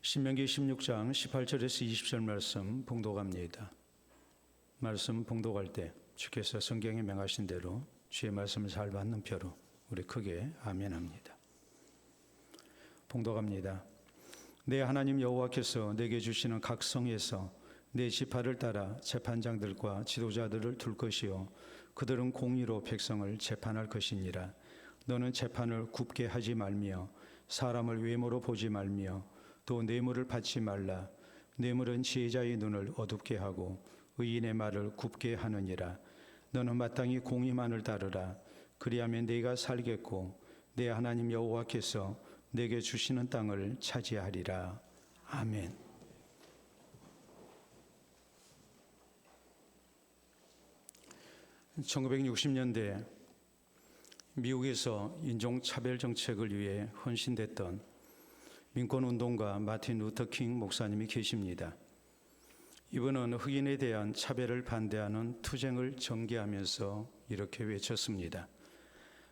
신명기 16장 18절에서 20절 말씀 봉독합니다. 말씀 봉독할 때 주께서 성경에 명하신 대로 주의 말씀을 잘 받는 표로 우리 크게 아멘합니다. 봉독합니다. 내 하나님 여호와께서 내게 주시는 각 성에서 내 지파를 따라 재판장들과 지도자들을 둘 것이요 그들은 공의로 백성을 재판할 것이니라. 너는 재판을 굽게 하지 말며 사람을 외모로 보지 말며 또 뇌물을 받지 말라. 뇌물은 지혜자의 눈을 어둡게 하고 의인의 말을 굽게 하느니라. 너는 마땅히 공의만을 따르라. 그리하면 네가 살겠고 내 하나님 여호와께서 내게 주시는 땅을 차지하리라. 아멘. (1960년대) 미국에서 인종차별 정책을 위해 헌신됐던 민권운동가 마틴 루터 킹 목사님이 계십니다. 이분은 흑인에 대한 차별을 반대하는 투쟁을 전개하면서 이렇게 외쳤습니다.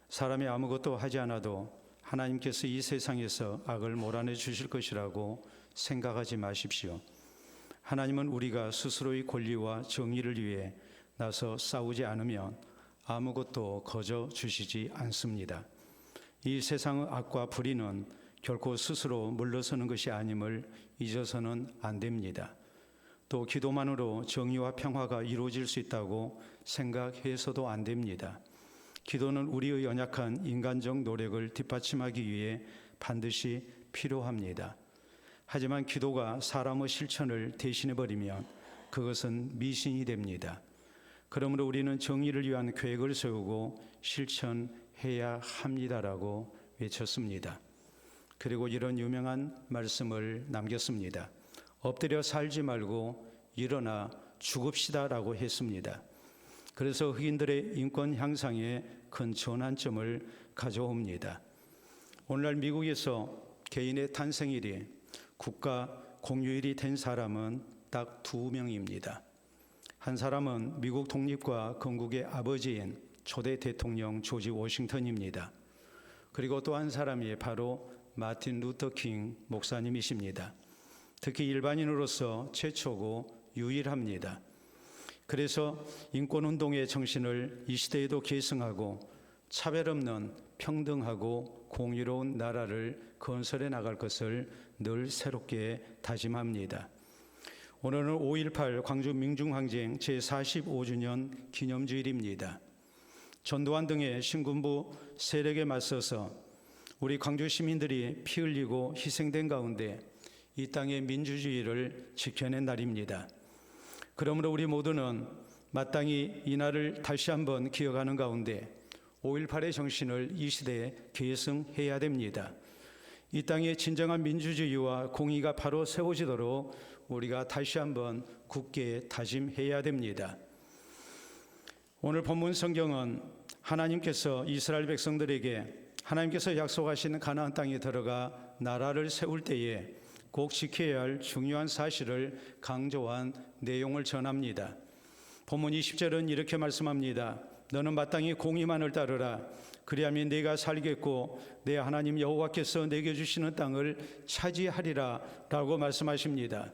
사람이 아무것도 하지 않아도 하나님께서 이 세상에서 악을 몰아내 주실 것이라고 생각하지 마십시오. 하나님은 우리가 스스로의 권리와 정의를 위해 나서 싸우지 않으면 아무것도 거저 주시지 않습니다. 이 세상의 악과 불의는 결코 스스로 물러서는 것이 아님을 잊어서는 안 됩니다. 또 기도만으로 정의와 평화가 이루어질 수 있다고 생각해서도 안 됩니다. 기도는 우리의 연약한 인간적 노력을 뒷받침하기 위해 반드시 필요합니다. 하지만 기도가 사람의 실천을 대신해버리면 그것은 미신이 됩니다. 그러므로 우리는 정의를 위한 계획을 세우고 실천해야 합니다라고 외쳤습니다. 그리고 이런 유명한 말씀을 남겼습니다. 엎드려 살지 말고 일어나 죽읍시다라고 했습니다. 그래서 흑인들의 인권 향상에 큰 전환점을 가져옵니다. 오늘날 미국에서 개인의 탄생일이 국가 공휴일이 된 사람은 딱 2명입니다. 한 사람은 미국 독립과 건국의 아버지인 초대 대통령 조지 워싱턴입니다. 그리고 또 한 사람이 바로 마틴 루터 킹 목사님이십니다. 특히 일반인으로서 최초고 유일합니다. 그래서 인권운동의 정신을 이 시대에도 계승하고 차별 없는 평등하고 공의로운 나라를 건설해 나갈 것을 늘 새롭게 다짐합니다. 오늘은 5.18 광주 민중항쟁 제45주년 기념주일입니다. 전두환 등의 신군부 세력에 맞서서 우리 광주 시민들이 피 흘리고 희생된 가운데 이 땅의 민주주의를 지켜낸 날입니다. 그러므로 우리 모두는 마땅히 이 날을 다시 한번 기억하는 가운데 5.18의 정신을 이 시대에 계승해야 됩니다. 이 땅의 진정한 민주주의와 공의가 바로 세워지도록 우리가 다시 한번 굳게 다짐해야 됩니다. 오늘 본문 성경은 하나님께서 이스라엘 백성들에게 하나님께서 약속하신 가나안 땅에 들어가 나라를 세울 때에 꼭 지켜야 할 중요한 사실을 강조한 내용을 전합니다. 본문 20절은 이렇게 말씀합니다. 너는 마땅히 공의만을 따르라. 그리하면 네가 살겠고 내 하나님 여호와께서 내게 주시는 땅을 차지하리라 라고 말씀하십니다.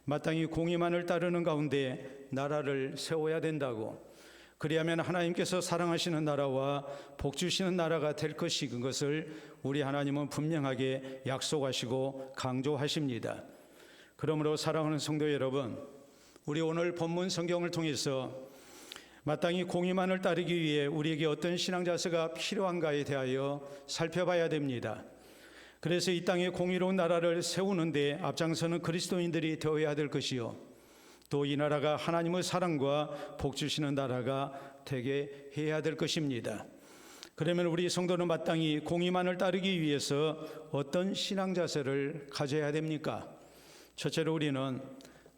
마땅히 공의만을 따르는 가운데 나라를 세워야 된다고, 그리하면 하나님께서 사랑하시는 나라와 복 주시는 나라가 될 것이 그것을 우리 하나님은 분명하게 약속하시고 강조하십니다. 그러므로 사랑하는 성도 여러분, 우리 오늘 본문 성경을 통해서 마땅히 공의만을 따르기 위해 우리에게 어떤 신앙 자세가 필요한가에 대하여 살펴봐야 됩니다. 그래서 이 땅에 공의로운 나라를 세우는데 앞장서는 그리스도인들이 되어야 될 것이요, 또 이 나라가 하나님의 사랑과 복 주시는 나라가 되게 해야 될 것입니다. 그러면 우리 성도는 마땅히 공의만을 따르기 위해서 어떤 신앙 자세를 가져야 됩니까? 첫째로 우리는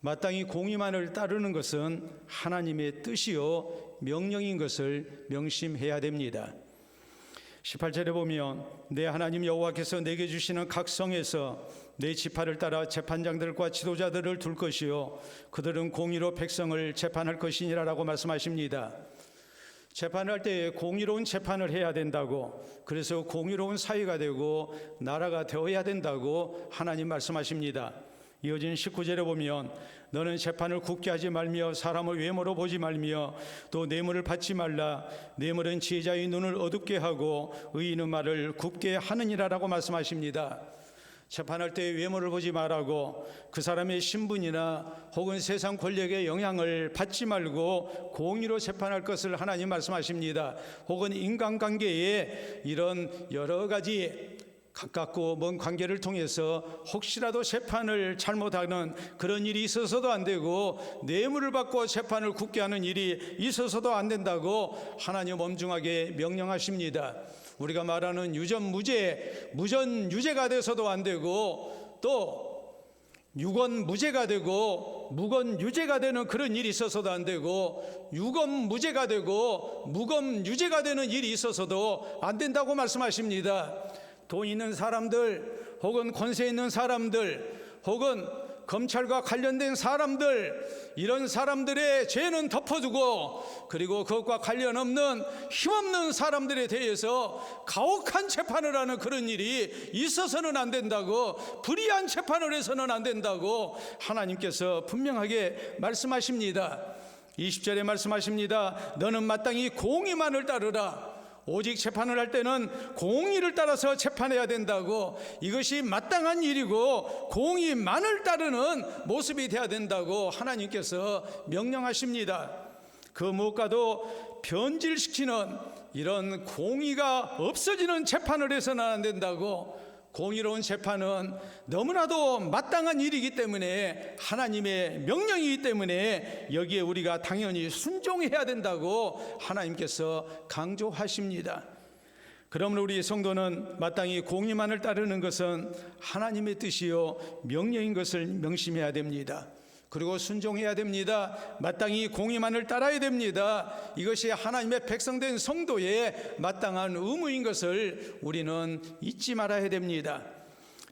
마땅히 공의만을 따르는 것은 하나님의 뜻이요 명령인 것을 명심해야 됩니다. 18절에 보면 내 하나님 여호와께서 내게 주시는 각 성에서 내 지파를 따라 재판장들과 지도자들을 둘 것이요 그들은 공의로 백성을 재판할 것이니라 라고 말씀하십니다. 재판을 할 때 공의로운 재판을 해야 된다고, 그래서 공의로운 사회가 되고 나라가 되어야 된다고 하나님 말씀하십니다. 이어진 19절에 보면 너는 재판을 굳게 하지 말며 사람을 외모로 보지 말며 또 뇌물을 받지 말라. 뇌물은 지혜자의 눈을 어둡게 하고 의인의 말을 굽게 하느니라라고 말씀하십니다. 재판할 때 외모를 보지 말라고, 그 사람의 신분이나 혹은 세상 권력의 영향을 받지 말고 공의로 재판할 것을 하나님 말씀하십니다. 혹은 인간관계에 이런 여러 가지 가깝고 먼 관계를 통해서 혹시라도 재판을 잘못하는 그런 일이 있어서도 안 되고, 뇌물을 받고 재판을 굳게 하는 일이 있어서도 안 된다고 하나님 엄중하게 명령하십니다. 우리가 말하는 유전무죄, 무전유죄가 돼서도 안 되고, 또 유건무죄가 되고 무건유죄가 되는 그런 일이 있어서도 안 되고, 유검무죄가 되고 무검유죄가 되는 일이 있어서도 안 된다고 말씀하십니다. 돈 있는 사람들, 혹은 권세 있는 사람들, 혹은 검찰과 관련된 사람들, 이런 사람들의 죄는 덮어두고, 그리고 그것과 관련 없는 힘없는 사람들에 대해서 가혹한 재판을 하는 그런 일이 있어서는 안 된다고, 불의한 재판을 해서는 안 된다고 하나님께서 분명하게 말씀하십니다. 20절에 말씀하십니다. 너는 마땅히 공의만을 따르라. 오직 재판을 할 때는 공의를 따라서 재판해야 된다고, 이것이 마땅한 일이고 공의만을 따르는 모습이 돼야 된다고 하나님께서 명령하십니다. 그 무엇과도 변질시키는 이런 공의가 없어지는 재판을 해서는 안 된다고, 공의로운 재판은 너무나도 마땅한 일이기 때문에, 하나님의 명령이기 때문에 여기에 우리가 당연히 순종해야 된다고 하나님께서 강조하십니다. 그러므로 우리 성도는 마땅히 공의만을 따르는 것은 하나님의 뜻이요 명령인 것을 명심해야 됩니다. 그리고 순종해야 됩니다. 마땅히 공의만을 따라야 됩니다. 이것이 하나님의 백성된 성도의 마땅한 의무인 것을 우리는 잊지 말아야 됩니다.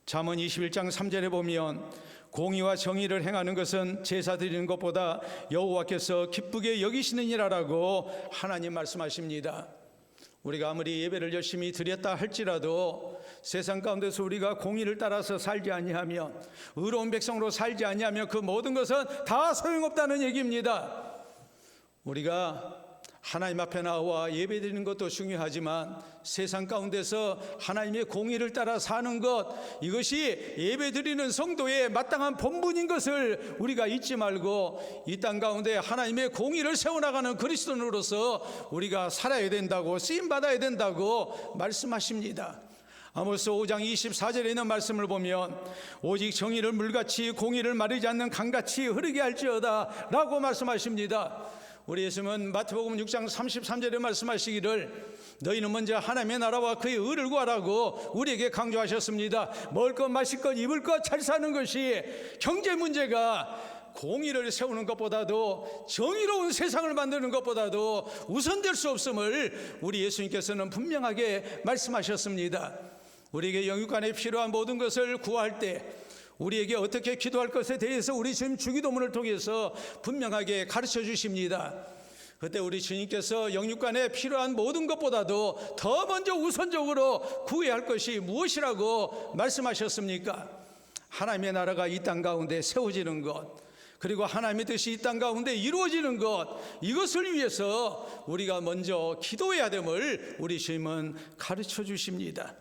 잠언 21장 3절에 보면 공의와 정의를 행하는 것은 제사 드리는 것보다 여호와께서 기쁘게 여기시느니라라고 하나님 말씀하십니다. 우리가 아무리 예배를 열심히 드렸다 할지라도 세상 가운데서 우리가 공의를 따라서 살지 아니하면, 의로운 백성으로 살지 아니하면 그 모든 것은 다 소용없다는 얘기입니다. 우리가 하나님 앞에 나와 예배드리는 것도 중요하지만 세상 가운데서 하나님의 공의를 따라 사는 것, 이것이 예배드리는 성도의 마땅한 본분인 것을 우리가 잊지 말고, 이 땅 가운데 하나님의 공의를 세워나가는 그리스도인으로서 우리가 살아야 된다고, 쓰임받아야 된다고 말씀하십니다. 아모스 5장 24절에 있는 말씀을 보면 오직 정의를 물같이 공의를 마르지 않는 강같이 흐르게 할지어다 라고 말씀하십니다. 우리 예수님은 마태복음 6장 33절에 말씀하시기를 너희는 먼저 하나님의 나라와 그의 의를 구하라고 우리에게 강조하셨습니다. 먹을 것, 마실 것, 입을 것 잘 사는 것이 경제 문제가 공의를 세우는 것보다도, 정의로운 세상을 만드는 것보다도 우선될 수 없음을 우리 예수님께서는 분명하게 말씀하셨습니다. 우리에게 영육간에 필요한 모든 것을 구할 때 우리에게 어떻게 기도할 것에 대해서 우리 주님 주기도문을 통해서 분명하게 가르쳐 주십니다. 그때 우리 주님께서 영육간에 필요한 모든 것보다도 더 먼저 우선적으로 구해야 할 것이 무엇이라고 말씀하셨습니까? 하나님의 나라가 이 땅 가운데 세워지는 것, 그리고 하나님의 뜻이 이 땅 가운데 이루어지는 것, 이것을 위해서 우리가 먼저 기도해야 됨을 우리 주님은 가르쳐 주십니다.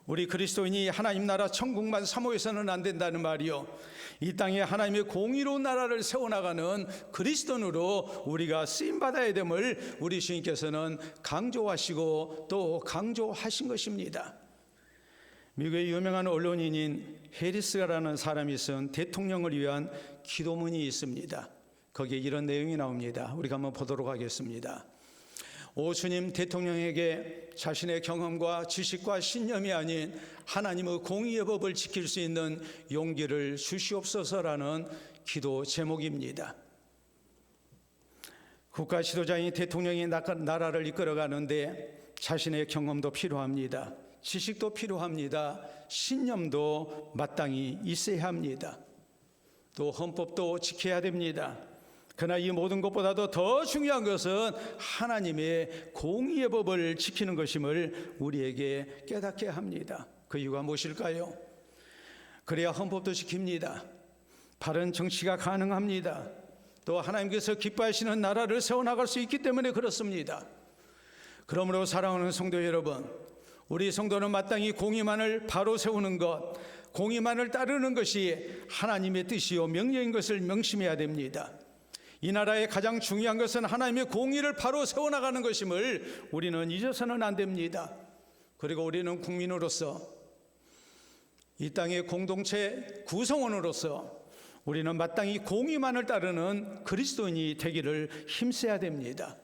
우리 그리스도인이 하나님 나라 천국만 사모해서는 안 된다는 말이요, 이 땅에 하나님의 공의로운 나라를 세워나가는 그리스도인으로 우리가 쓰임받아야 됨을 우리 주님께서는 강조하시고 또 강조하신 것입니다. 미국의 유명한 언론인인 해리스라는 사람이 쓴 대통령을 위한 기도문이 있습니다. 거기에 이런 내용이 나옵니다. 우리가 한번 보도록 하겠습니다. 오 주님, 대통령에게 자신의 경험과 지식과 신념이 아닌 하나님의 공의의 법을 지킬 수 있는 용기를 주시옵소서라는 기도 제목입니다. 국가 지도자인 대통령이 나라를 이끌어가는데 자신의 경험도 필요합니다. 지식도 필요합니다. 신념도 마땅히 있어야 합니다. 또 헌법도 지켜야 됩니다. 그러나 이 모든 것보다도 더 중요한 것은 하나님의 공의의 법을 지키는 것임을 우리에게 깨닫게 합니다. 그 이유가 무엇일까요? 그래야 헌법도 지킵니다. 바른 정치가 가능합니다. 또 하나님께서 기뻐하시는 나라를 세워나갈 수 있기 때문에 그렇습니다. 그러므로 사랑하는 성도 여러분, 우리 성도는 마땅히 공의만을 바로 세우는 것, 공의만을 따르는 것이 하나님의 뜻이요 명령인 것을 명심해야 됩니다. 이 나라의 가장 중요한 것은 하나님의 공의를 바로 세워나가는 것임을 우리는 잊어서는 안 됩니다. 그리고 우리는 국민으로서, 이 땅의 공동체 구성원으로서 우리는 마땅히 공의만을 따르는 그리스도인이 되기를 힘써야 됩니다.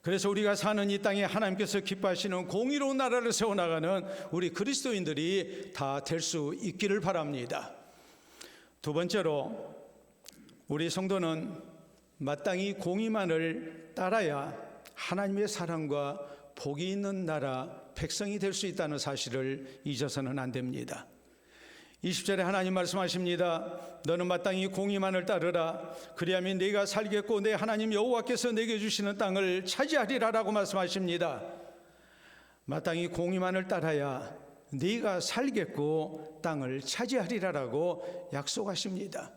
그래서 우리가 사는 이 땅에 하나님께서 기뻐하시는 공의로운 나라를 세워나가는 우리 그리스도인들이 다 될 수 있기를 바랍니다. 두 번째로, 우리 성도는 마땅히 공의만을 따라야 하나님의 사랑과 복이 있는 나라 백성이 될 수 있다는 사실을 잊어서는 안 됩니다. 20절에 하나님 말씀하십니다. 너는 마땅히 공의만을 따르라. 그리하면 네가 살겠고 내 하나님 여호와께서 내게 주시는 땅을 차지하리라라고 말씀하십니다. 마땅히 공의만을 따라야 네가 살겠고 땅을 차지하리라라고 약속하십니다.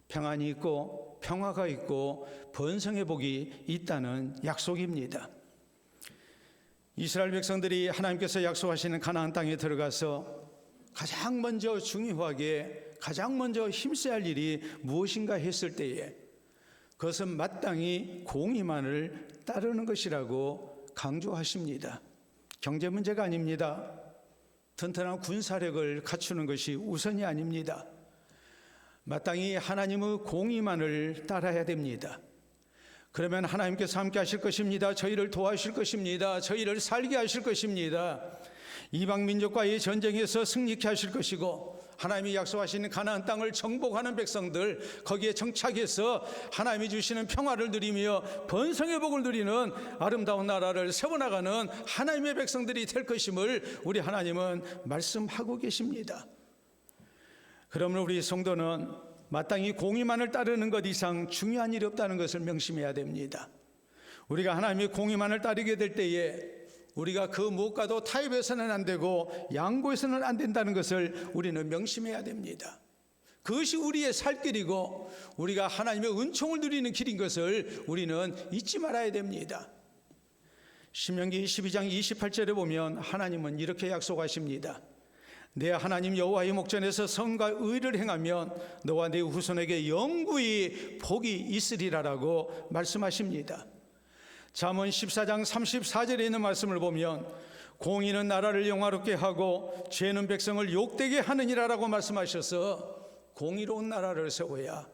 평안이 있고 평화가 있고 번성의 복이 있다는 약속입니다. 이스라엘 백성들이 하나님께서 약속하시는 가나안 땅에 들어가서 가장 먼저 중요하게 가장 먼저 힘써야 할 일이 무엇인가 했을 때에 그것은 마땅히 공의만을 따르는 것이라고 강조하십니다. 경제 문제가 아닙니다. 튼튼한 군사력을 갖추는 것이 우선이 아닙니다. 마땅히 하나님의 공의만을 따라야 됩니다. 그러면 하나님께서 함께 하실 것입니다. 저희를 도와주실 것입니다. 저희를 살게 하실 것입니다. 이방 민족과의 전쟁에서 승리케 하실 것이고 하나님이 약속하시는 가나안 땅을 정복하는 백성들, 거기에 정착해서 하나님이 주시는 평화를 누리며 번성의 복을 누리는 아름다운 나라를 세워나가는 하나님의 백성들이 될 것임을 우리 하나님은 말씀하고 계십니다. 그러면 우리 성도는 마땅히 공의만을 따르는 것 이상 중요한 일이 없다는 것을 명심해야 됩니다. 우리가 하나님의 공의만을 따르게 될 때에 우리가 그 무엇과도 타협해서는 안 되고 양보해서는 안 된다는 것을 우리는 명심해야 됩니다. 그것이 우리의 살 길이고 우리가 하나님의 은총을 누리는 길인 것을 우리는 잊지 말아야 됩니다. 신명기 12장 28절에 보면 하나님은 이렇게 약속하십니다. 내 하나님 여호와의 목전에서 선과 의를 행하면 너와 네 후손에게 영구히 복이 있으리라라고 말씀하십니다. 잠언 14장 34절에 있는 말씀을 보면 공의는 나라를 영화롭게 하고 죄는 백성을 욕되게 하느니라라고 말씀하셔서 공의로운 나라를 세워야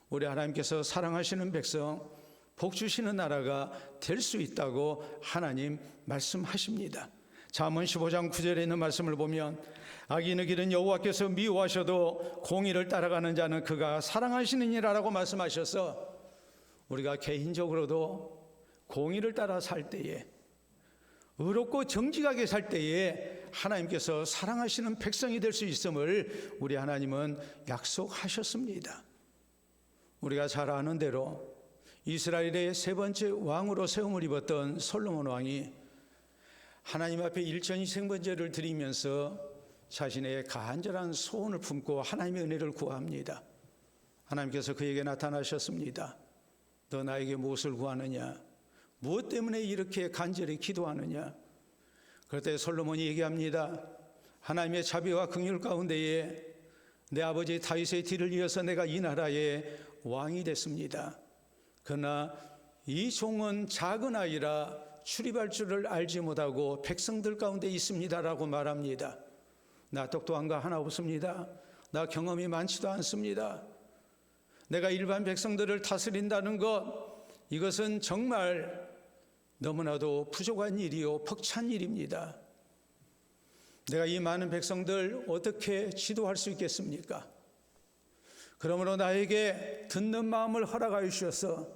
우리 하나님께서 사랑하시는 백성, 복 주시는 나라가 될 수 있다고 하나님 말씀하십니다. 잠언 15장 9절에 있는 말씀을 보면 악인의 길은 여호와께서 미워하셔도 공의를 따라가는 자는 그가 사랑하시느니라라고 말씀하셔서 우리가 개인적으로도 공의를 따라 살 때에, 의롭고 정직하게 살 때에 하나님께서 사랑하시는 백성이 될 수 있음을 우리 하나님은 약속하셨습니다. 우리가 잘 아는 대로 이스라엘의 세 번째 왕으로 세움을 입었던 솔로몬 왕이 하나님 앞에 일전이생번제를 드리면서 자신의 간절한 소원을 품고 하나님의 은혜를 구합니다. 하나님께서 그에게 나타나셨습니다. 너 나에게 무엇을 구하느냐? 무엇 때문에 이렇게 간절히 기도하느냐? 그럴 때 솔로몬이 얘기합니다. 하나님의 자비와 긍휼 가운데에 내 아버지 다윗의 뒤를 이어서 내가 이 나라의 왕이 됐습니다. 그러나 이 종은 작은 아이라 출입할 줄을 알지 못하고 백성들 가운데 있습니다라고 말합니다. 나 똑똑한 거 하나 없습니다. 나 경험이 많지도 않습니다. 내가 일반 백성들을 다스린다는 것, 이것은 정말 너무나도 부족한 일이요 벅찬 일입니다. 내가 이 많은 백성들 어떻게 지도할 수 있겠습니까? 그러므로 나에게 듣는 마음을 허락하여 주셔서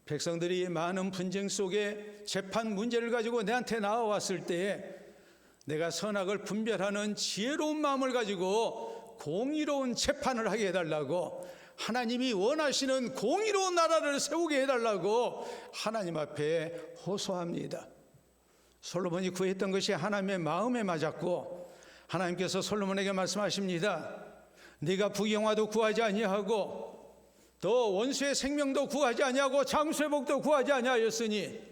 백성들이 많은 분쟁 속에 재판 문제를 가지고 내한테 나와왔을 때에 내가 선악을 분별하는 지혜로운 마음을 가지고 공의로운 재판을 하게 해달라고 하나님이 원하시는 공의로운 나라를 세우게 해달라고 하나님 앞에 호소합니다. 솔로몬이 구했던 것이 하나님의 마음에 맞았고, 하나님께서 솔로몬에게 말씀하십니다. 네가 부귀영화도 구하지 아니하고 또 원수의 생명도 구하지 아니하고 장수의 복도 구하지 아니하였으니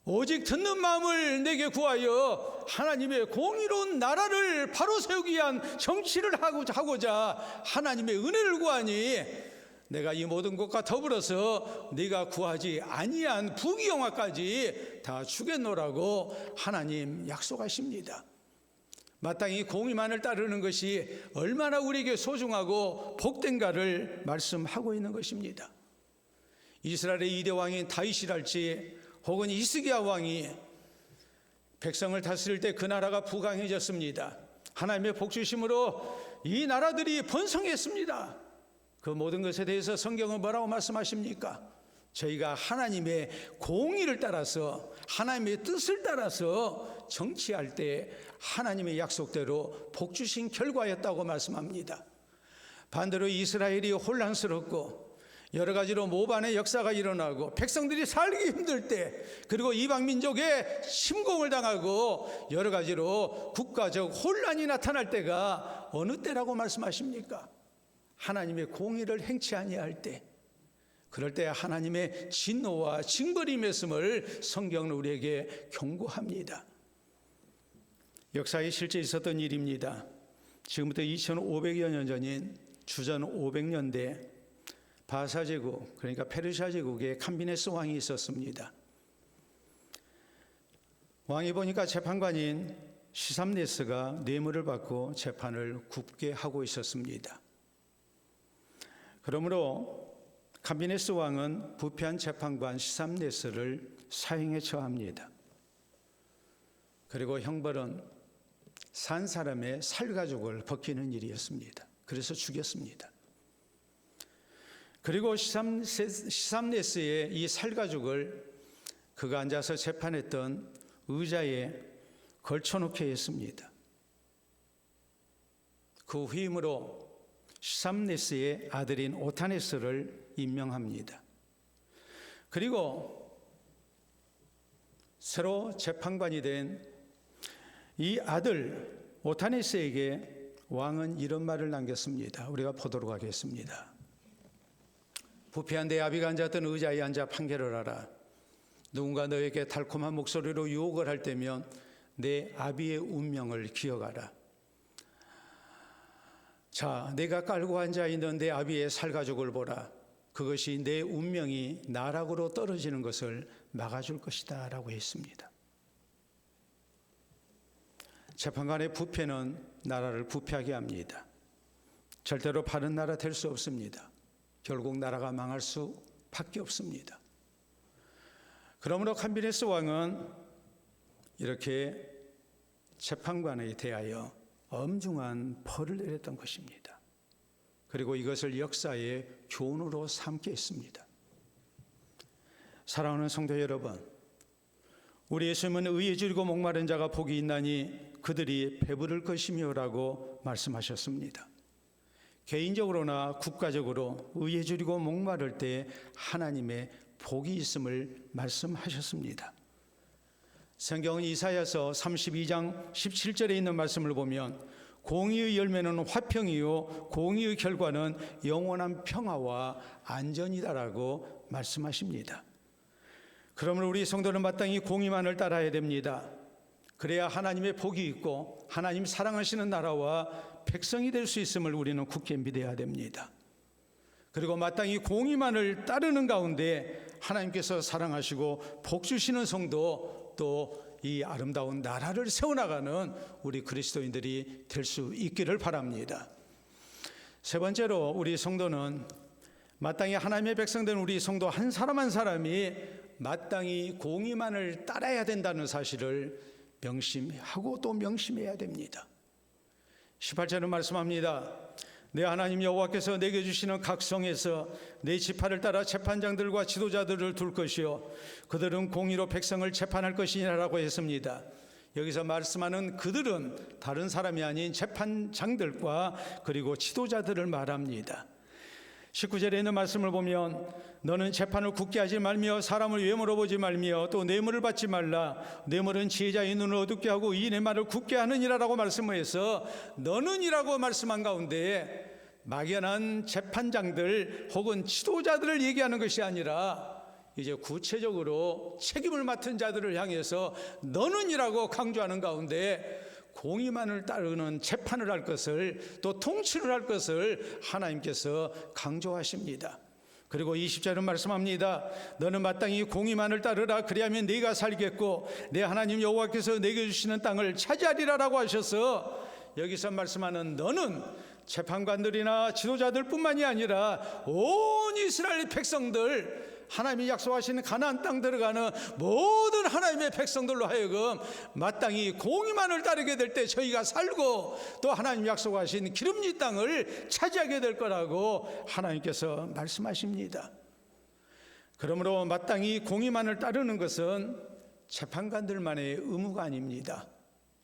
오직 듣는 마음을 내게 구하여 하나님의 공의로운 나라를 바로 세우기 위한 정치를 하고자 하나님의 은혜를 구하니 내가 이 모든 것과 더불어서 네가 구하지 아니한 부귀영화까지 다 주겠노라고 하나님 약속하십니다. 마땅히 공의만을 따르는 것이 얼마나 우리에게 소중하고 복된가를 말씀하고 있는 것입니다. 이스라엘의 2대 왕인 다윗이랄지 혹은 히스기야 왕이 백성을 다스릴 때 그 나라가 부강해졌습니다. 하나님의 복주심으로 이 나라들이 번성했습니다. 그 모든 것에 대해서 성경은 뭐라고 말씀하십니까? 저희가 하나님의 공의를 따라서 하나님의 뜻을 따라서 정치할 때 하나님의 약속대로 복주신 결과였다고 말씀합니다. 반대로 이스라엘이 혼란스럽고 여러 가지로 모반의 역사가 일어나고 백성들이 살기 힘들 때, 그리고 이방 민족의 침공을 당하고 여러 가지로 국가적 혼란이 나타날 때가 어느 때라고 말씀하십니까? 하나님의 공의를 행치 아니할 때, 그럴 때 하나님의 진노와 징벌이 임했음을 성경은 우리에게 경고합니다. 역사에 실제 있었던 일입니다. 지금부터 2500여 년 전인 주전 500년대 바사 제국, 그러니까 페르시아 제국에 캄비네스 왕이 있었습니다. 왕이 보니까 재판관인 시삼네스가 뇌물을 받고 재판을 굽게 하고 있었습니다. 그러므로 캄비네스 왕은 부패한 재판관 시삼네스를 사형에 처합니다. 그리고 형벌은 산 사람의 살가죽을 벗기는 일이었습니다. 그래서 죽였습니다. 그리고 시삼네스의 이 살가죽을 그가 앉아서 재판했던 의자에 걸쳐놓게 했습니다. 그 후임으로 시삼네스의 아들인 오타네스를 임명합니다. 그리고 새로 재판관이 된 이 아들 오타네스에게 왕은 이런 말을 남겼습니다. 우리가 보도록 하겠습니다. 부패한 내 아비가 앉았던 의자에 앉아 판결을 하라. 누군가 너에게 달콤한 목소리로 유혹을 할 때면 내 아비의 운명을 기억하라. 자, 내가 깔고 앉아있는 내 아비의 살가죽을 보라. 그것이 내 운명이 나락으로 떨어지는 것을 막아줄 것이다 라고 했습니다. 재판관의 부패는 나라를 부패하게 합니다. 절대로 바른 나라 될 수 없습니다. 결국 나라가 망할 수밖에 없습니다. 그러므로 캄비네스 왕은 이렇게 재판관에 대하여 엄중한 벌을 내렸던 것입니다. 그리고 이것을 역사의 교훈으로 삼게 했습니다. 사랑하는 성도 여러분, 우리 예수님은 의에 줄이고 목마른 자가 복이 있나니 그들이 배부를 것이며라고 말씀하셨습니다. 개인적으로나 국가적으로 의에 줄이고 목마를 때 하나님의 복이 있음을 말씀하셨습니다. 성경은 이사야서 32장 17절에 있는 말씀을 보면 공의의 열매는 화평이요 공의의 결과는 영원한 평화와 안전이다라고 말씀하십니다. 그러므로 우리 성도는 마땅히 공의만을 따라야 됩니다. 그래야 하나님의 복이 있고 하나님 사랑하시는 나라와 백성이 될 수 있음을 우리는 굳게 믿어야 됩니다. 그리고 마땅히 공의만을 따르는 가운데 하나님께서 사랑하시고 복 주시는 성도, 또 이 아름다운 나라를 세워나가는 우리 그리스도인들이 될 수 있기를 바랍니다. 세 번째로 우리 성도는 마땅히 하나님의 백성된 우리 성도 한 사람 한 사람이 마땅히 공의만을 따라야 된다는 사실을 명심하고 또 명심해야 됩니다. 18절은 말씀합니다. 내 하나님 여호와께서 내게 주시는 각 성에서 내 지파를 따라 재판장들과 지도자들을 둘 것이요 그들은 공의로 백성을 재판할 것이니라고 했습니다. 여기서 말씀하는 그들은 다른 사람이 아닌 재판장들과 그리고 지도자들을 말합니다. 19절에 있는 말씀을 보면 너는 재판을 굳게 하지 말며 사람을 외모로 보지 말며 또 뇌물을 받지 말라. 뇌물은 지혜자의 눈을 어둡게 하고 의인의 말을 굳게 하느니라라고 말씀을 해서 너는이라고 말씀한 가운데 막연한 재판장들 혹은 지도자들을 얘기하는 것이 아니라 이제 구체적으로 책임을 맡은 자들을 향해서 너는이라고 강조하는 가운데 공의만을 따르는 재판을 할 것을 또 통치를 할 것을 하나님께서 강조하십니다. 그리고 20절은 말씀합니다. 너는 마땅히 공의만을 따르라. 그리하면 네가 살겠고 내 하나님 여호와께서 내게 주시는 땅을 차지하리라라고 하셔서 여기서 말씀하는 너는 재판관들이나 지도자들뿐만이 아니라 온 이스라엘 백성들, 하나님이 약속하신 가나안 땅 들어가는 모든 하나님의 백성들로 하여금 마땅히 공의만을 따르게 될 때 저희가 살고 또 하나님 약속하신 기름진 땅을 차지하게 될 거라고 하나님께서 말씀하십니다. 그러므로 마땅히 공의만을 따르는 것은 재판관들만의 의무가 아닙니다.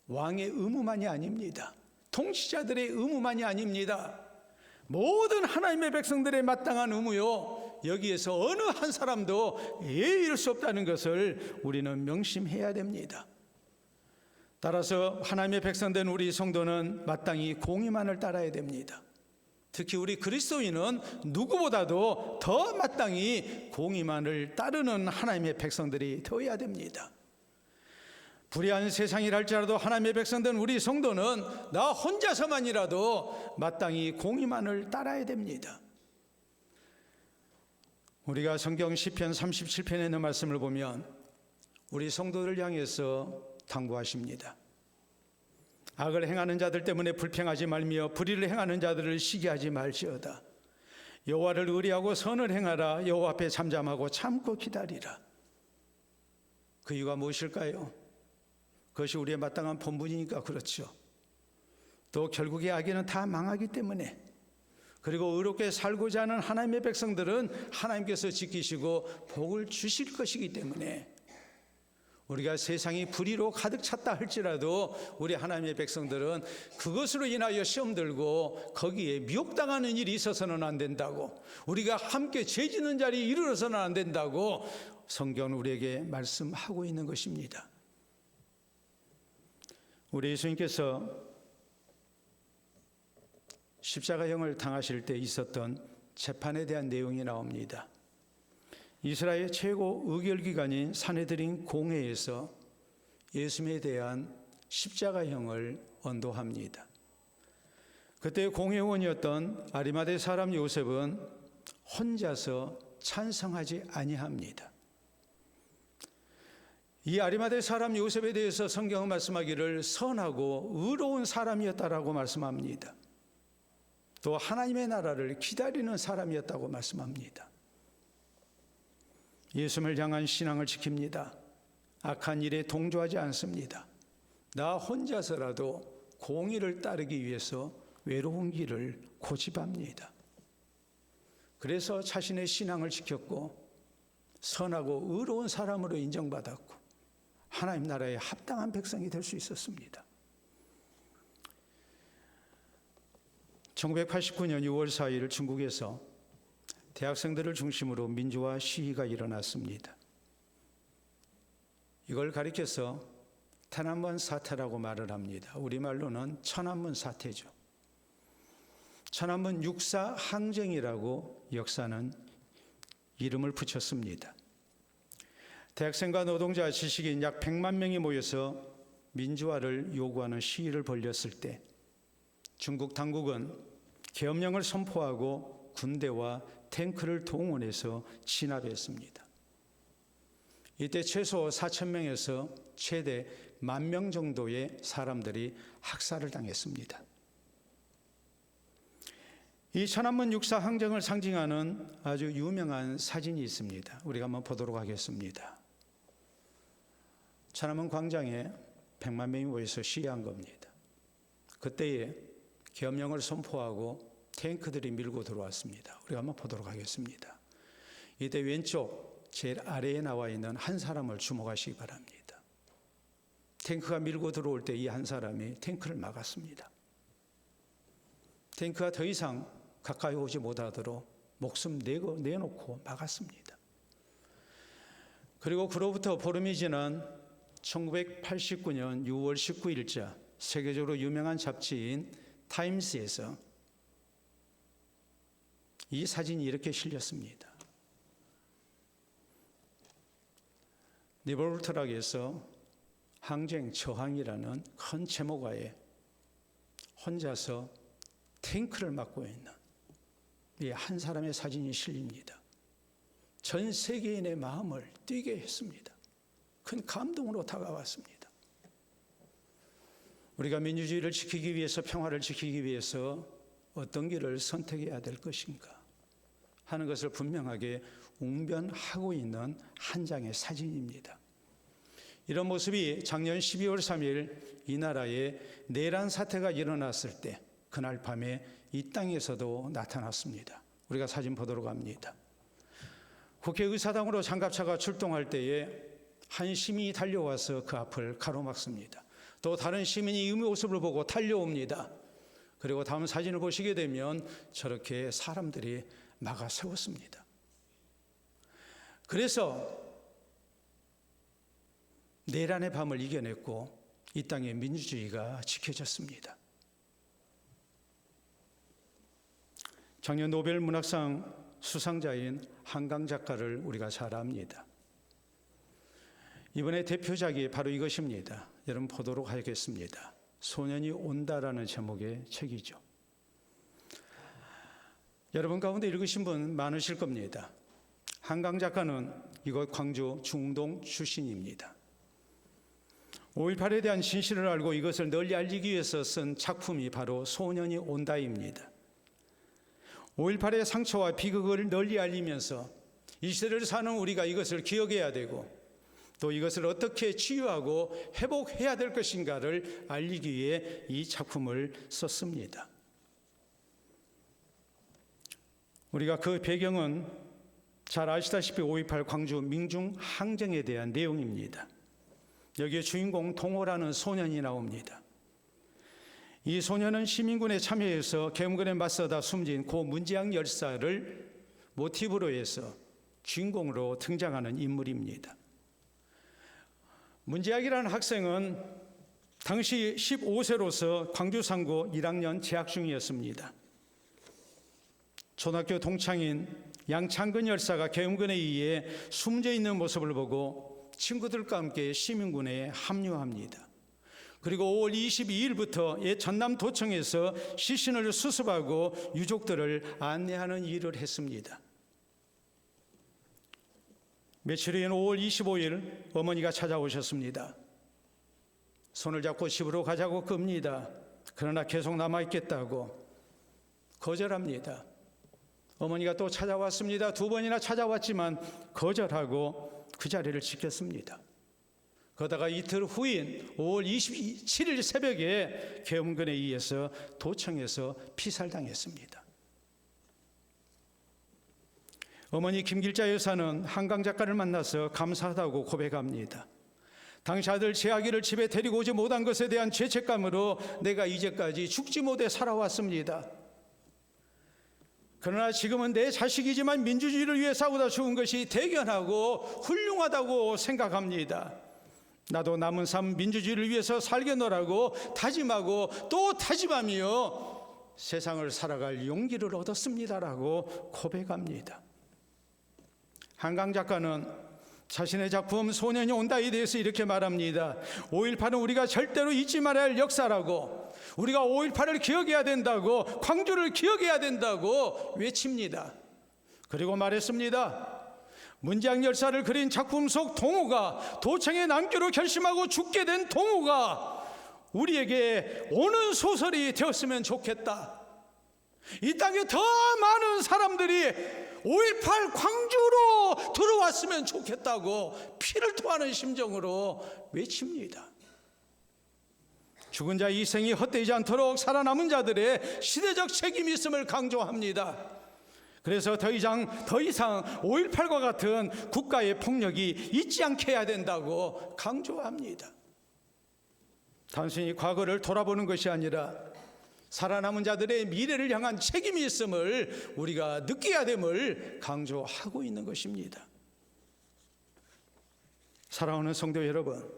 왕의 의무만이 아닙니다. 통치자들의 의무만이 아닙니다. 모든 하나님의 백성들의 마땅한 의무요, 여기에서 어느 한 사람도 예의일 수 없다는 것을 우리는 명심해야 됩니다. 따라서 하나님의 백성된 우리 성도는 마땅히 공의만을 따라야 됩니다. 특히 우리 그리스도인은 누구보다도 더 마땅히 공의만을 따르는 하나님의 백성들이 되어야 됩니다. 불의한 세상이랄지라도 하나님의 백성된 우리 성도는 나 혼자서만이라도 마땅히 공의만을 따라야 됩니다. 우리가 성경 시편 37편에 있는 말씀을 보면 우리 성도들을 향해서 당부하십니다. 악을 행하는 자들 때문에 불평하지 말며 불의를 행하는 자들을 시기하지 말지어다. 여호와를 의리하고 선을 행하라. 여호와 앞에 잠잠하고 참고 기다리라. 그 이유가 무엇일까요? 그것이 우리의 마땅한 본분이니까 그렇죠. 또 결국에 악에는 다 망하기 때문에, 그리고 의롭게 살고자 하는 하나님의 백성들은 하나님께서 지키시고 복을 주실 것이기 때문에 우리가 세상이 불의로 가득 찼다 할지라도 우리 하나님의 백성들은 그것으로 인하여 시험 들고 거기에 미혹당하는 일이 있어서는 안 된다고, 우리가 함께 죄 짓는 자리에 이르러서는 안 된다고 성경은 우리에게 말씀하고 있는 것입니다. 우리 예수님께서 십자가형을 당하실 때 있었던 재판에 대한 내용이 나옵니다. 이스라엘 최고 의결기관인 산헤드린 공회에서 예수님에 대한 십자가형을 언도합니다. 그때 공회의원이었던 아리마대 사람 요셉은 혼자서 찬성하지 아니합니다. 이 아리마대 사람 요셉에 대해서 성경은 말씀하기를 선하고 의로운 사람이었다라고 말씀합니다. 또 하나님의 나라를 기다리는 사람이었다고 말씀합니다. 예수님을 향한 신앙을 지킵니다. 악한 일에 동조하지 않습니다. 나 혼자서라도 공의를 따르기 위해서 외로운 길을 고집합니다. 그래서 자신의 신앙을 지켰고 선하고 의로운 사람으로 인정받았고 하나님 나라에 합당한 백성이 될 수 있었습니다. 1989년 6월 4일 중국에서 대학생들을 중심으로 민주화 시위가 일어났습니다. 이걸 가리켜서天安문 사태라고 말을 합니다. 우리말로는 천안문 사태죠. 천안문 육사 항쟁이라고 역사는 이름을 붙였습니다. 대학생과 노동자, 지식인 약 100만 명이 모여서 민주화를 요구하는 시위를 벌였을 때 중국 당국은 계엄령을 선포하고 군대와 탱크를 동원해서 진압했습니다. 이때 최소 4,000명에서 최대 10,000명 정도의 사람들이 학살을 당했습니다. 이 천안문 육사 항쟁을 상징하는 아주 유명한 사진이 있습니다. 우리가 한번 보도록 하겠습니다. 천안문 광장에 100만 명이 모여서 시위한 겁니다. 그때에 계엄령을 선포하고 탱크들이 밀고 들어왔습니다. 우리가 한번 보도록 하겠습니다. 이때 왼쪽 제일 아래에 나와 있는 한 사람을 주목하시기 바랍니다. 탱크가 밀고 들어올 때 이 한 사람이 탱크를 막았습니다. 탱크가 더 이상 가까이 오지 못하도록 목숨 내놓고 막았습니다. 그리고 그로부터 보름이 지난 1989년 6월 19일자 세계적으로 유명한 잡지인 타임스에서 이 사진이 이렇게 실렸습니다. 니볼트락에서 항쟁 저항이라는 큰 제목하에 혼자서 탱크를 맡고 있는 이 한 사람의 사진이 실립니다. 전 세계인의 마음을 뛰게 했습니다. 큰 감동으로 다가왔습니다. 우리가 민주주의를 지키기 위해서, 평화를 지키기 위해서 어떤 길을 선택해야 될 것인가 하는 것을 분명하게 웅변하고 있는 한 장의 사진입니다. 이런 모습이 작년 12월 3일 이 나라에 내란 사태가 일어났을 때 그날 밤에 이 땅에서도 나타났습니다. 우리가 사진 보도록 합니다. 국회의사당으로 장갑차가 출동할 때에 한 시민이 달려와서 그 앞을 가로막습니다. 또 다른 시민이 이 모습을 보고 달려옵니다. 그리고 다음 사진을 보시게 되면 저렇게 사람들이 막아 세웠습니다. 그래서 내란의 밤을 이겨냈고 이 땅의 민주주의가 지켜졌습니다. 작년 노벨 문학상 수상자인 한강 작가를 우리가 잘 압니다. 이번에 대표작이 바로 이것입니다. 여러분 보도록 하겠습니다. 소년이 온다라는 제목의 책이죠. 여러분 가운데 읽으신 분 많으실 겁니다. 한강 작가는 이곳 광주 중동 출신입니다. 5.18에 대한 진실을 알고 이것을 널리 알리기 위해서 쓴 작품이 바로 소년이 온다입니다. 5.18의 상처와 비극을 널리 알리면서 이 시대를 사는 우리가 이것을 기억해야 되고 또 이것을 어떻게 치유하고 회복해야 될 것인가를 알리기 위해 이 작품을 썼습니다. 우리가 그 배경은 잘 아시다시피 5.18 광주 민중 항쟁에 대한 내용입니다. 여기에 주인공 동호라는 소년이 나옵니다. 이 소년은 시민군에 참여해서 계엄군에 맞서다 숨진 고 문지양 열사를 모티브로 해서 주인공으로 등장하는 인물입니다. 문지양이라는 학생은 당시 15세로서 광주 상고 1학년 재학 중이었습니다. 초등학교 동창인 양창근 열사가 계엄군에 의해 숨져 있는 모습을 보고 친구들과 함께 시민군에 합류합니다. 그리고 5월 22일부터 옛 전남도청에서 시신을 수습하고 유족들을 안내하는 일을 했습니다. 며칠 후인 5월 25일 어머니가 찾아오셨습니다. 손을 잡고 집으로 가자고 겁니다. 그러나 계속 남아있겠다고 거절합니다. 어머니가 또 찾아왔습니다. 2번이나 찾아왔지만 거절하고 그 자리를 지켰습니다. 그러다가 이틀 후인 5월 27일 새벽에 계엄군에 의해서 도청에서 피살당했습니다. 어머니 김길자 여사는 한강 작가를 만나서 감사하다고 고백합니다. 당시 아들 제 아기를 집에 데리고 오지 못한 것에 대한 죄책감으로 내가 이제까지 죽지 못해 살아왔습니다. 그러나 지금은 내 자식이지만 민주주의를 위해 싸우다 죽은 것이 대견하고 훌륭하다고 생각합니다. 나도 남은 삶 민주주의를 위해서 살겠노라고 다짐하고 또 다짐하며 세상을 살아갈 용기를 얻었습니다라고 고백합니다. 한강 작가는 자신의 작품 소년이 온다에 대해서 이렇게 말합니다. 5.18은 우리가 절대로 잊지 말아야 할 역사라고, 우리가 5.18을 기억해야 된다고, 광주를 기억해야 된다고 외칩니다. 그리고 말했습니다. 문지양 열사를 그린 작품 속 동호가, 도청에 남기로 결심하고 죽게 된 동호가 우리에게 오는 소설이 되었으면 좋겠다. 이 땅에 더 많은 사람들이 5.18 광주로 들어왔으면 좋겠다고 피를 토하는 심정으로 외칩니다. 죽은 자의 희생이 헛되지 않도록 살아남은 자들의 시대적 책임이 있음을 강조합니다. 그래서 더 이상 5.18과 같은 국가의 폭력이 있지 않게 해야 된다고 강조합니다. 단순히 과거를 돌아보는 것이 아니라 살아남은 자들의 미래를 향한 책임이 있음을 우리가 느껴야 됨을 강조하고 있는 것입니다. 사랑하는 성도 여러분,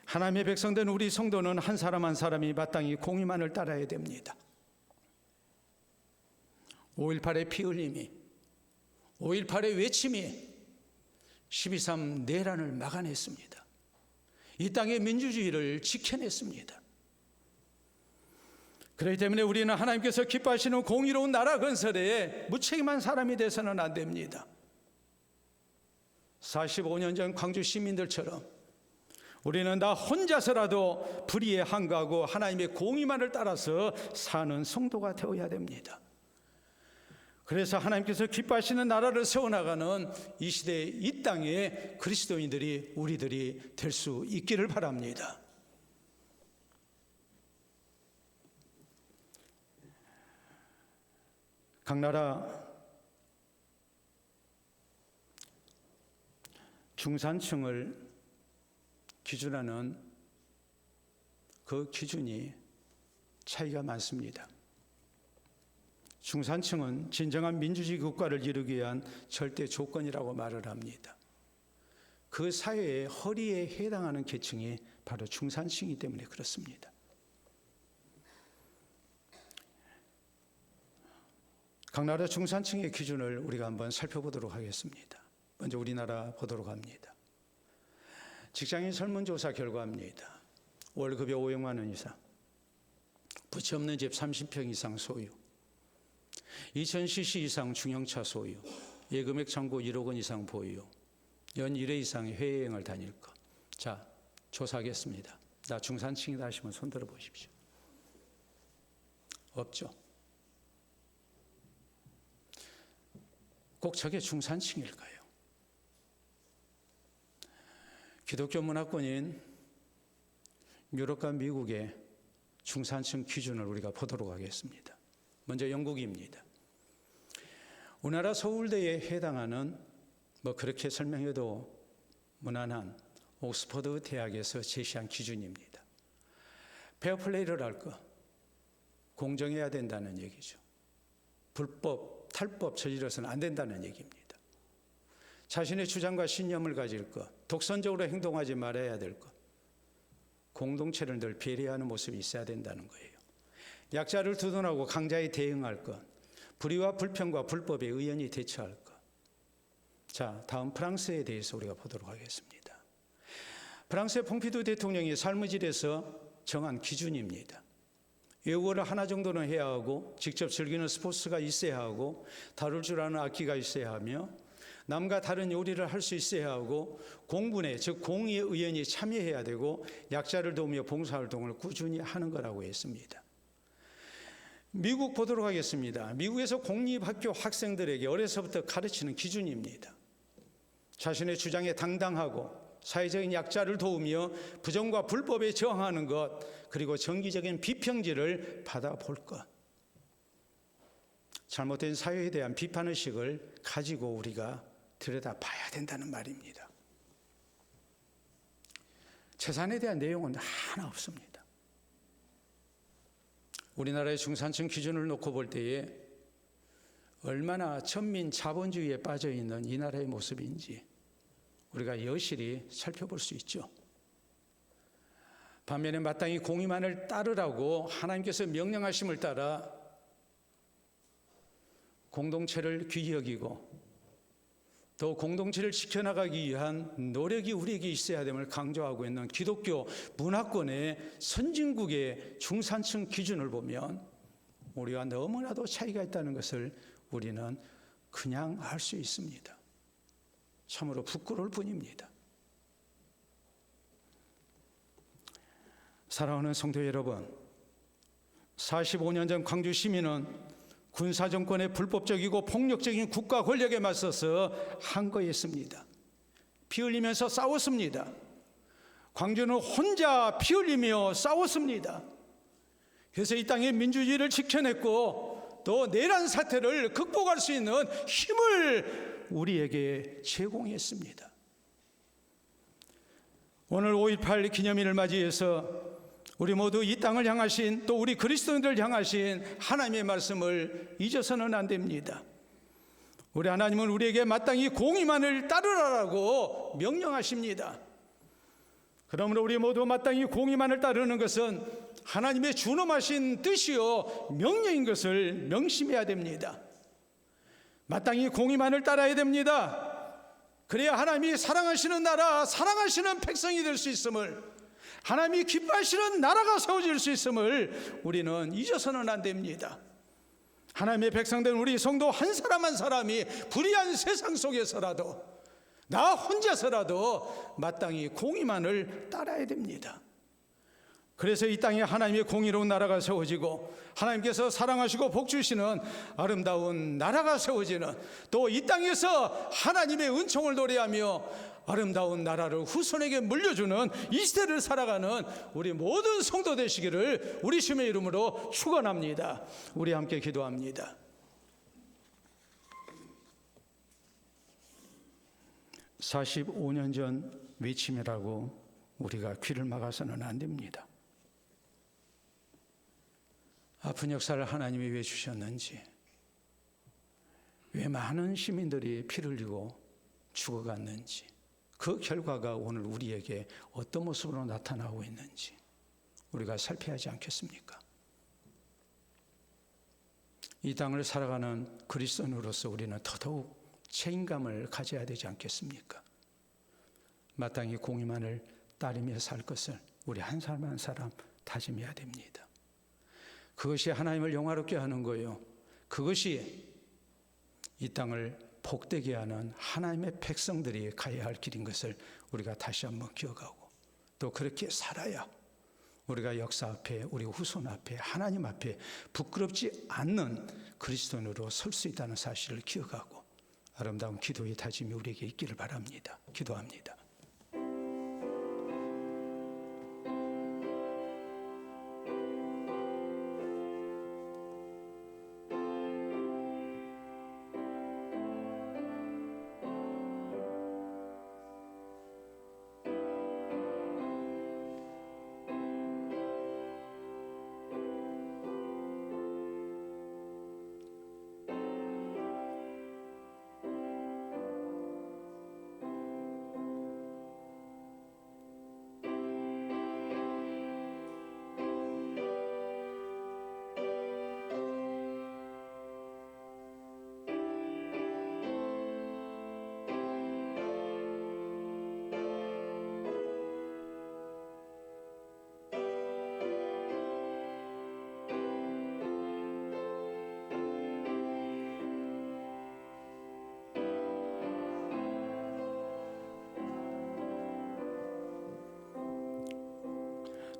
하나님의 백성된 우리 성도는 한 사람 한 사람이 마땅히 공의만을 따라야 됩니다. 5.18의 피 흘림이, 5.18의 외침이 12.3 내란을 막아냈습니다. 이 땅의 민주주의를 지켜냈습니다. 그렇기 때문에 우리는 하나님께서 기뻐하시는 공의로운 나라 건설에 무책임한 사람이 돼서는 안 됩니다. 45년 전 광주 시민들처럼 우리는 나 혼자서라도 불의에 항거하고 하나님의 공의만을 따라서 사는 성도가 되어야 됩니다. 그래서 하나님께서 기뻐하시는 나라를 세워나가는 이 시대의 이 땅의 그리스도인들이 우리들이 될 수 있기를 바랍니다. 각 나라 중산층을 기준하는 그 기준이 차이가 많습니다. 중산층은 진정한 민주주의 국가를 이루기 위한 절대 조건이라고 말을 합니다. 그 사회의 허리에 해당하는 계층이 바로 중산층이기 때문에 그렇습니다. 각 나라 중산층의 기준을 우리가 한번 살펴보도록 하겠습니다. 먼저 우리나라 보도록 합니다. 직장인 설문조사 결과입니다. 월급이 500만 원 이상, 부채 없는 집 30평 이상 소유, 2000cc 이상 중형차 소유, 예금액 잔고 1억 원 이상 보유, 연 1회 이상의 해외여행을 다닐 것. 자, 조사하겠습니다. 나 중산층이다 하시면 손 들어 보십시오. 없죠? 꼭 저게 중산층일까요? 기독교 문화권인 유럽과 미국의 중산층 기준을 우리가 보도록 하겠습니다. 먼저 영국입니다. 우리나라 서울대에 해당하는 그렇게 설명해도 무난한 옥스퍼드 대학에서 제시한 기준입니다. 페어플레이를 할 것, 공정해야 된다는 얘기죠. 불법, 탈법 저질러서는 안 된다는 얘기입니다. 자신의 주장과 신념을 가질 것, 독선적으로 행동하지 말아야 될 것, 공동체를 늘 배려하는 모습이 있어야 된다는 거예요. 약자를 두둔하고 강자에 대응할 것, 불의와 불평과 불법에 의연히 대처할 것. 자, 다음 프랑스에 대해서 우리가 보도록 하겠습니다. 프랑스의 퐁피두 대통령이 삶의질에서 정한 기준입니다. 외국어를 하나 정도는 해야 하고, 직접 즐기는 스포츠가 있어야 하고, 다룰 줄 아는 악기가 있어야 하며, 남과 다른 요리를 할 수 있어야 하고, 공분에 즉 공의에 의연히 참여해야 되고, 약자를 도우며 봉사활동을 꾸준히 하는 거라고 했습니다. 미국 보도록 하겠습니다. 미국에서 공립학교 학생들에게 어려서부터 가르치는 기준입니다. 자신의 주장에 당당하고 사회적인 약자를 도우며 부정과 불법에 저항하는 것, 그리고 정기적인 비평질을 받아볼 것. 잘못된 사회에 대한 비판의식을 가지고 우리가 들여다봐야 된다는 말입니다. 재산에 대한 내용은 하나 없습니다. 우리나라의 중산층 기준을 놓고 볼 때에 얼마나 전민 자본주의에 빠져있는 이 나라의 모습인지 우리가 여실히 살펴볼 수 있죠. 반면에 마땅히 공의만을 따르라고 하나님께서 명령하심을 따라 공동체를 귀히 여기고 또 공동체를 지켜나가기 위한 노력이 우리에게 있어야 됨을 강조하고 있는 기독교 문화권의 선진국의 중산층 기준을 보면 우리와 너무나도 차이가 있다는 것을 우리는 그냥 알 수 있습니다. 참으로 부끄러울 뿐입니다. 사랑하는 성도 여러분, 45년 전 광주 시민은 군사정권의 불법적이고 폭력적인 국가 권력에 맞서서 항거했습니다. 피 흘리면서 싸웠습니다. 광주는 혼자 피 흘리며 싸웠습니다. 그래서 이 땅의 민주주의를 지켜냈고 또 내란 사태를 극복할 수 있는 힘을 우리에게 제공했습니다. 오늘 5.18 기념일을 맞이해서 우리 모두 이 땅을 향하신, 또 우리 그리스도인들을 향하신 하나님의 말씀을 잊어서는 안 됩니다. 우리 하나님은 우리에게 마땅히 공의만을 따르라고 명령하십니다. 그러므로 우리 모두 마땅히 공의만을 따르는 것은 하나님의 준엄하신 뜻이요 명령인 것을 명심해야 됩니다. 마땅히 공의만을 따라야 됩니다. 그래야 하나님이 사랑하시는 나라, 사랑하시는 백성이 될 수 있음을, 하나님이 기뻐하시는 나라가 세워질 수 있음을 우리는 잊어서는 안 됩니다. 하나님의 백성된 우리 성도 한 사람 한 사람이 불의한 세상 속에서라도, 나 혼자서라도 마땅히 공의만을 따라야 됩니다. 그래서 이 땅에 하나님의 공의로운 나라가 세워지고 하나님께서 사랑하시고 복주시는 아름다운 나라가 세워지는, 또 이 땅에서 하나님의 은총을 노래하며 아름다운 나라를 후손에게 물려주는 이 시대를 살아가는 우리 모든 성도 되시기를 우리 주님의 이름으로 축원합니다. 우리 함께 기도합니다. (45년) 전 외침이라고 우리가 귀를 막아서는 안 됩니다. 아픈 역사를 하나님이 왜 주셨는지, 왜 많은 시민들이 피를 흘리고 죽어갔는지, 그 결과가 오늘 우리에게 어떤 모습으로 나타나고 있는지 우리가 살펴야 하지 않겠습니까? 이 땅을 살아가는 그리스도인으로서 우리는 더더욱 책임감을 가져야 되지 않겠습니까? 마땅히 공의만을 따르며 살 것을 우리 한 사람 한 사람 다짐해야 됩니다. 그것이 하나님을 영화롭게 하는 거예요. 그것이 이 땅을 복되게 하는 하나님의 백성들이 가야 할 길인 것을 우리가 다시 한번 기억하고, 또 그렇게 살아야 우리가 역사 앞에, 우리 후손 앞에, 하나님 앞에 부끄럽지 않는 그리스도인으로 설 수 있다는 사실을 기억하고 아름다운 기도의 다짐이 우리에게 있기를 바랍니다. 기도합니다.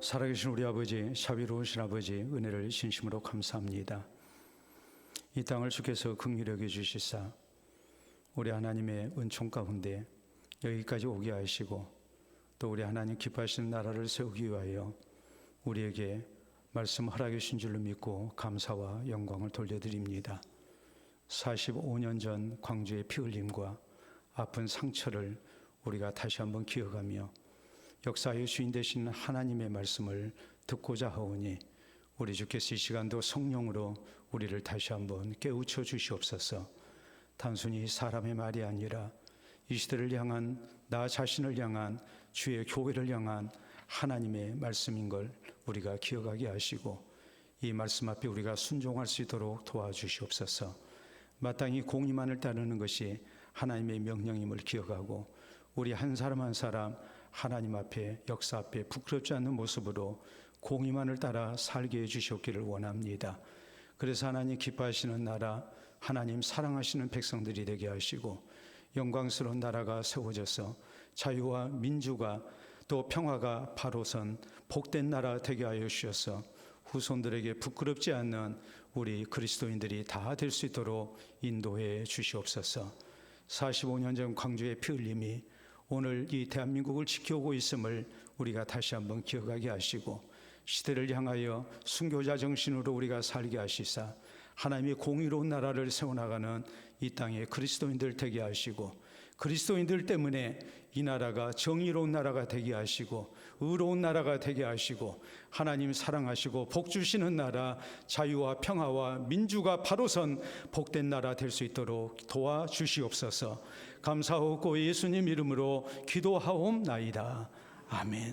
살아계신 우리 아버지, 자비로우신 아버지, 은혜를 진심으로 감사합니다. 이 땅을 주께서 긍휼히 여겨 주시사 우리 하나님의 은총 가운데 여기까지 오게 하시고, 또 우리 하나님 기뻐하시는 나라를 세우기 위하여 우리에게 말씀 허락해 주신 줄로 믿고 감사와 영광을 돌려드립니다. 45년 전 광주의 피 흘림과 아픈 상처를 우리가 다시 한번 기억하며 역사의 주인 되신 하나님의 말씀을 듣고자 하오니, 우리 주께서 이 시간도 성령으로 우리를 다시 한번 깨우쳐 주시옵소서. 단순히 사람의 말이 아니라 이 시대를 향한, 나 자신을 향한, 주의 교회를 향한 하나님의 말씀인 걸 우리가 기억하게 하시고, 이 말씀 앞에 우리가 순종할 수 있도록 도와주시옵소서. 마땅히 공의만을 따르는 것이 하나님의 명령임을 기억하고, 우리 한 사람 한 사람 하나님 앞에, 역사 앞에 부끄럽지 않는 모습으로 공의만을 따라 살게 해주셨기를 원합니다. 그래서 하나님 기뻐하시는 나라, 하나님 사랑하시는 백성들이 되게 하시고, 영광스러운 나라가 세워져서 자유와 민주가, 또 평화가 바로선 복된 나라 되게 하여 주셔서 후손들에게 부끄럽지 않는 우리 그리스도인들이 다 될 수 있도록 인도해 주시옵소서. 45년 전 광주의 피 흘림이 오늘 이 대한민국을 지켜오고 있음을 우리가 다시 한번 기억하게 하시고, 시대를 향하여 순교자 정신으로 우리가 살게 하시사 하나님의 공의로운 나라를 세워나가는 이 땅의 그리스도인들 되게 하시고, 그리스도인들 때문에 이 나라가 정의로운 나라가 되게 하시고 의로운 나라가 되게 하시고 하나님 사랑하시고 복 주시는 나라, 자유와 평화와 민주가 바로선 복된 나라 될 수 있도록 도와주시옵소서. 감사하고 예수님 이름으로 기도하옵나이다. 아멘.